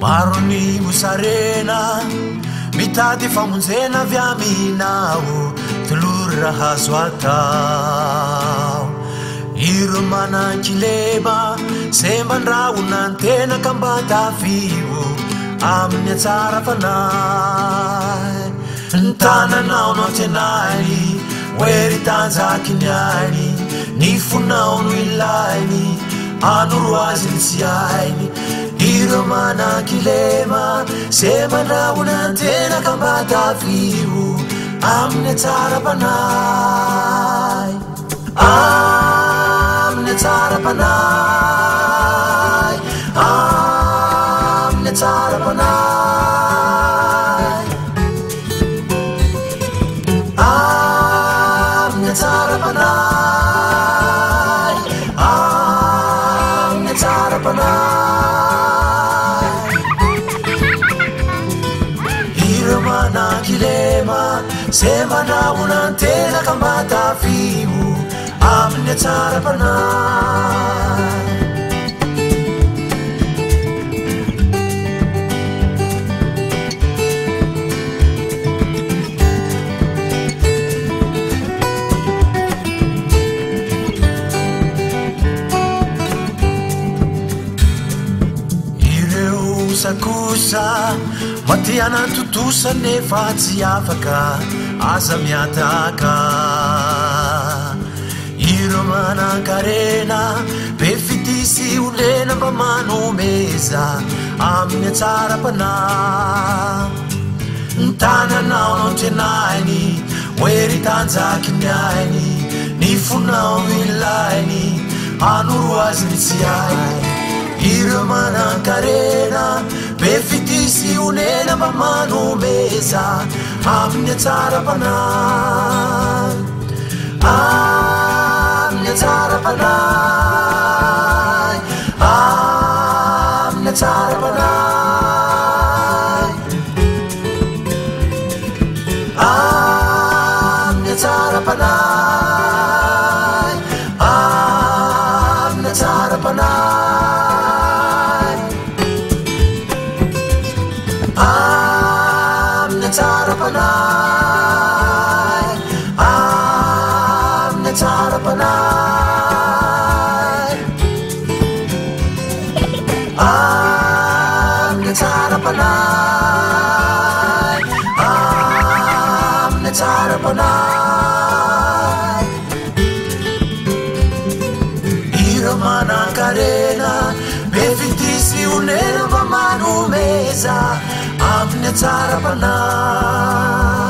Maroni musarena mitady famonjena avy aminao tolory raha azo atao ireo manan-kilema semban-drahona ny tena ka mba tafio amin'ny atsara fanahy ny tananao no antsenany oery tanjakiny any ny fonao no ilainy anoro azy ny tsy ainy ireo manan-kilema semban-drahona ny tena ka mba tafio amin'ny atsara fanahy amin'ny atsara fanahy amin'ny atsara fanahy amin'ny atsara fanahy amin'ny atsara fanahy ireo manan-kilema semban-drahona ny tena ka mba tafio amin'ny atsara fanahy ireo sakosa matiana totosa nefa tsy afaka aza miataka ireo manan-karena be fitisy olena mba manomeza amin'ny atsara fanahy ny tananao no antsenany oery tanjakiny ainy ny fonao ilainy anoro azy ny tsy ainy ireo manan-karena be fitisy olena mba manomeza amin'ny atsara fanahy amin'ny atsara fanahy amin'ny atsara fanahy amin'ny atsara fanahy amin'ny atsara fanahy amin'ny atsara fanahy amin'ny atsara fanahy amin'ny atsara fanahy amin'ny atsara fanahy ireo manan-karena be fitisy olena mba manomeza amin'ny atsara fanahy